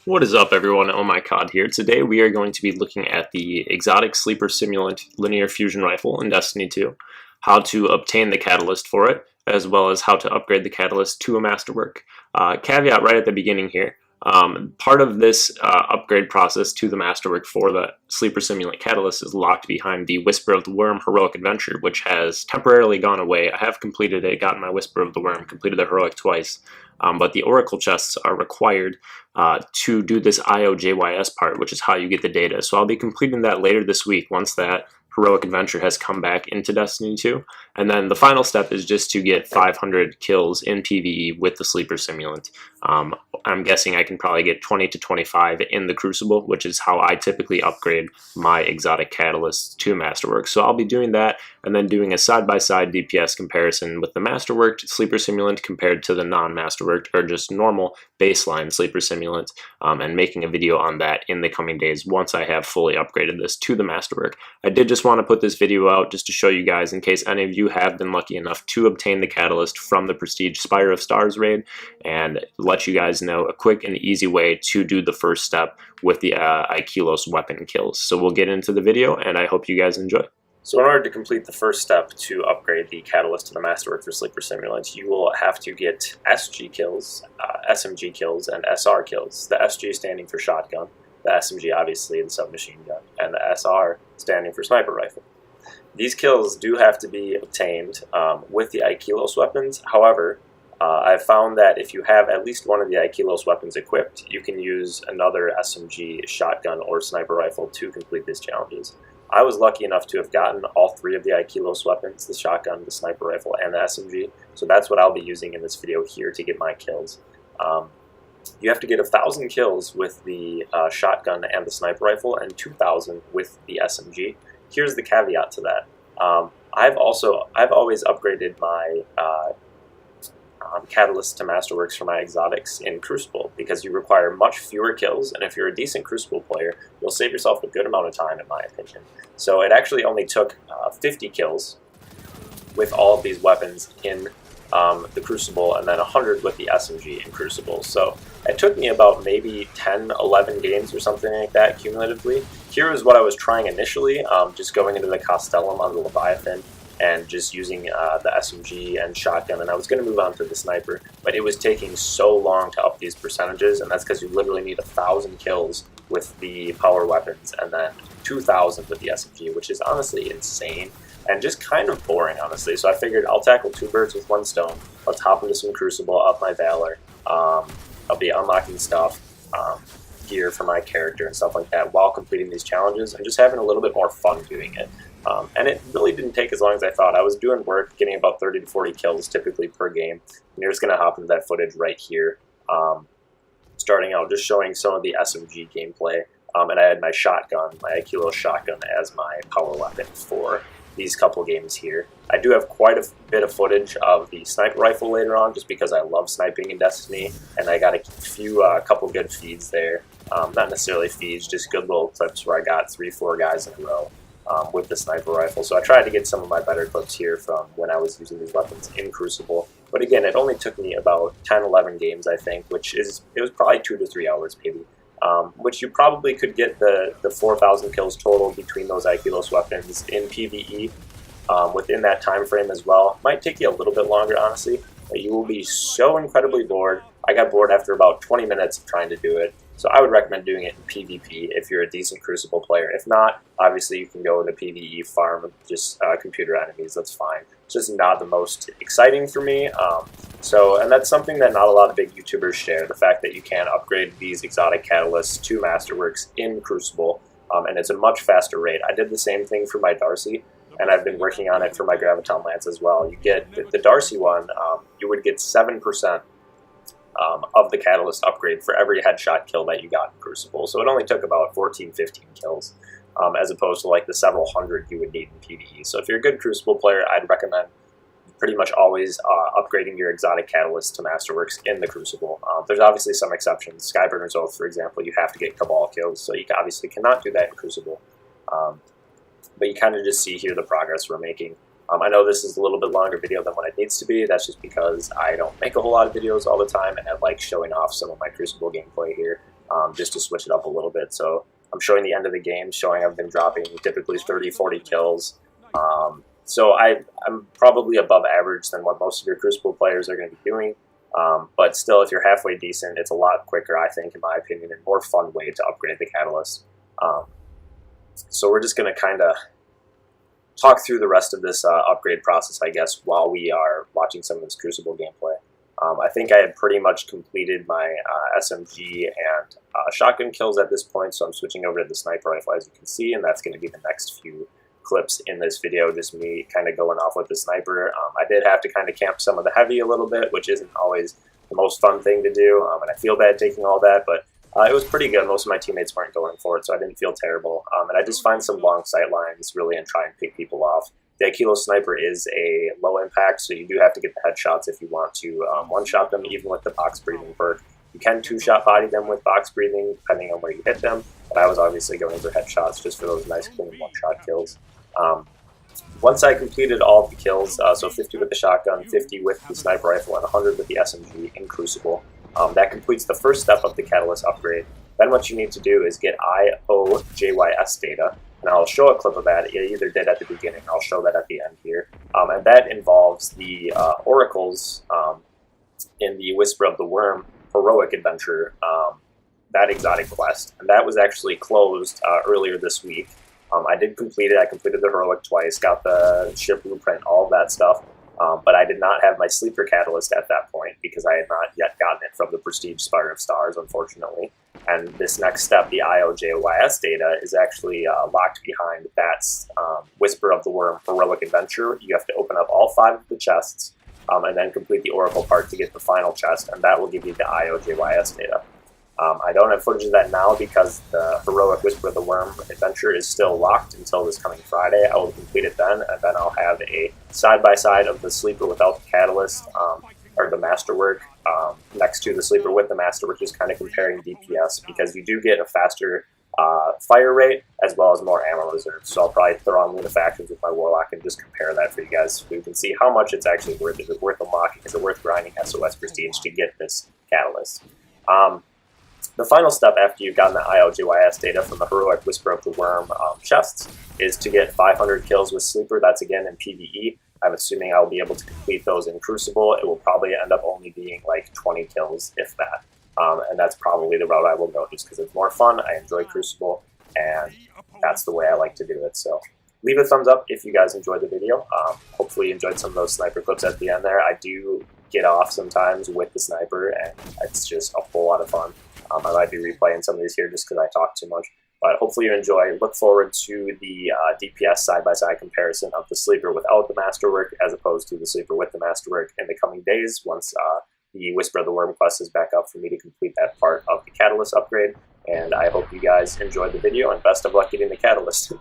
What is up, everyone? Omycodd here. Today we are going to be looking at the exotic Sleeper Simulant linear fusion rifle in Destiny 2, how to obtain the catalyst for it, as well as how to upgrade the catalyst to a Masterwork. Caveat right at the beginning here. Part of this upgrade process to the Masterwork for the Sleeper Simulant Catalyst is locked behind the Whisper of the Worm Heroic Adventure, which has temporarily gone away. I have completed it, gotten my Whisper of the Worm, completed the Heroic twice, but the Oracle chests are required to do this IOJYS part, which is how you get the data. So I'll be completing that later this week once that Heroic Adventure has come back into Destiny 2. And then the final step is just to get 500 kills in PvE with the Sleeper Simulant. I'm guessing I can probably get 20 to 25 in the Crucible, which is how I typically upgrade my exotic catalyst to Masterwork. So I'll be doing that and then doing a side-by-side DPS comparison with the Masterworked Sleeper Simulant compared to the non-Masterworked or just normal baseline Sleeper Simulant, and making a video on that in the coming days once I have fully upgraded this to the Masterwork. I did just want to put this video out just to show you guys in case any of you have been lucky enough to obtain the catalyst from the Prestige Spire of Stars raid, and let you guys know a quick and easy way to do the first step with the Ikelos weapon kills. So we'll get into the video, and I hope you guys enjoy. So in order to complete the first step to upgrade the catalyst to the Masterwork for Sleeper Simulant, you will have to get SG kills, SMG kills, and SR kills. The SG standing for shotgun, the SMG obviously the submachine gun, and the SR standing for sniper rifle. These kills do have to be obtained with the Ikelos weapons. However, I've found that if you have at least one of the Ikelos weapons equipped, you can use another SMG, shotgun, or sniper rifle to complete these challenges. I was lucky enough to have gotten all three of the Ikelos weapons, the shotgun, the sniper rifle, and the SMG, so that's what I'll be using in this video here to get my kills. You have to get 1,000 kills with the shotgun and the sniper rifle, and 2,000 with the SMG. Here's the caveat to that. I've always upgraded my catalyst to Masterworks for my exotics in Crucible because you require much fewer kills, and if you're a decent Crucible player, you'll save yourself a good amount of time, in my opinion. So it actually only took 50 kills with all of these weapons in the Crucible, and then 100 with the SMG in Crucible. So it took me about maybe 10, 11 games or something like that cumulatively. Here is what I was trying initially, just going into the Castellum on the Leviathan and just using the SMG and shotgun, and I was going to move on to the sniper, but it was taking so long to up these percentages, and that's because you literally need 1,000 kills with the power weapons and then 2,000 with the SMG, which is honestly insane and just kind of boring, honestly. So I figured I'll tackle two birds with one stone. Let's hop into some Crucible, up my Valor. I'll be unlocking stuff, gear for my character and stuff like that while completing these challenges and just having a little bit more fun doing it. And it really didn't take as long as I thought. I was doing work, getting about 30 to 40 kills typically per game. And you're just going to hop into that footage right here. Starting out, just showing some of the SMG gameplay. And I had my shotgun, my Ikelos shotgun, as my power weapon for these couple games here. I do have quite a bit of footage of the sniper rifle later on, just because I love sniping in Destiny, and I got a couple good feeds there. Not necessarily feeds, just good little clips where I got 3-4 guys in a row with the sniper rifle. So I tried to get some of my better clips here from when I was using these weapons in Crucible. But again, it only took me about 10, 11 games, I think, it was probably 2 to 3 hours maybe. Which you probably could get the 4,000 kills total between those Ikelos weapons in PvE within that time frame as well. Might take you a little bit longer, honestly, but you will be so incredibly bored. I got bored after about 20 minutes of trying to do it, so I would recommend doing it in PvP if you're a decent Crucible player. If not, obviously you can go into PvE, farm just computer enemies, that's fine. It's just not the most exciting for me. And that's something that not a lot of big YouTubers share, the fact that you can upgrade these exotic catalysts to Masterworks in Crucible, and it's a much faster rate. I did the same thing for my Darcy, and I've been working on it for my Graviton Lance as well. You get the Darcy one, you would get 7% of the catalyst upgrade for every headshot kill that you got in Crucible. So it only took about 14, 15 kills, as opposed to like the several hundred you would need in PvE. So if you're a good Crucible player, I'd recommend pretty much always upgrading your exotic catalyst to Masterworks in the Crucible. There's obviously some exceptions. Skyburner's Oath, for example, you have to get Cabal kills, so you obviously cannot do that in Crucible. But you kind of just see here the progress we're making. I know this is a little bit longer video than what it needs to be. That's just because I don't make a whole lot of videos all the time, and I like showing off some of my Crucible gameplay here, just to switch it up a little bit. So I'm showing the end of the game, showing I've been dropping typically 30, 40 kills. So I'm probably above average than what most of your Crucible players are going to be doing. But still, if you're halfway decent, it's a lot quicker, I think, in my opinion, and more fun way to upgrade the Catalyst. So we're just going to kind of talk through the rest of this upgrade process, I guess, while we are watching some of this Crucible gameplay. I think I had pretty much completed my SMG and shotgun kills at this point, so I'm switching over to the sniper rifle, as you can see, and that's going to be the next few clips in this video, just me kind of going off with the sniper. I did have to kind of camp some of the heavy a little bit, which isn't always the most fun thing to do, and I feel bad taking all that, but it was pretty good. Most of my teammates weren't going for it, so I didn't feel terrible. And I just find some long sight lines, really, and try and pick people off. The Ikelos sniper is a low impact, so you do have to get the headshots if you want to one-shot them, even with the box breathing perk. You can two-shot body them with box breathing, depending on where you hit them, but I was obviously going for headshots just for those nice, clean one-shot kills. Once I completed all of the kills, so 50 with the shotgun, 50 with the sniper rifle, and 100 with the SMG in Crucible, that completes the first step of the Catalyst upgrade. Then what you need to do is get IOJYS data, and I'll show a clip of that. I either did at the beginning, I'll show that at the end here. And that involves the oracles in the Whisper of the Worm heroic adventure, that exotic quest. And that was actually closed earlier this week. I did complete it. I completed the heroic twice, got the ship blueprint, all of that stuff. But I did not have my Sleeper Catalyst at that point because I had not yet gotten it from the Prestige Spire of Stars, unfortunately. And this next step, the IOJYS data, is actually locked behind that Whisper of the Worm heroic adventure. You have to open up all 5 of the chests and then complete the Oracle part to get the final chest, and that will give you the IOJYS data. I don't have footage of that now because the heroic Whisper of the Worm adventure is still locked until this coming Friday. I will complete it then, and then I'll have a side-by-side of the Sleeper without the Catalyst, or the Masterwork, next to the Sleeper with the Masterwork, just kind of comparing DPS, because you do get a faster fire rate as well as more ammo reserve. So I'll probably throw on Lunafactions with my Warlock and just compare that for you guys so you can see how much it's actually worth. Is it worth unlocking? Is it worth grinding SOS Prestige to get this Catalyst? The final step after you've gotten the IOJYS data from the heroic Whisper of the Worm chests is to get 500 kills with Sleeper. That's again in PvE. I'm assuming I'll be able to complete those in Crucible. It will probably end up only being like 20 kills, if that. And that's probably the route I will go, just because it's more fun. I enjoy Crucible, and that's the way I like to do it. So leave a thumbs up if you guys enjoyed the video. Hopefully you enjoyed some of those sniper clips at the end there. I do get off sometimes with the sniper, and it's just a whole lot of fun. I might be replaying some of these here just because I talk too much. But hopefully you enjoy. Look forward to the DPS side-by-side comparison of the Sleeper without the Masterwork as opposed to the Sleeper with the Masterwork in the coming days once the Whisper of the Worm quest is back up for me to complete that part of the Catalyst upgrade. And I hope you guys enjoyed the video, and best of luck getting the Catalyst.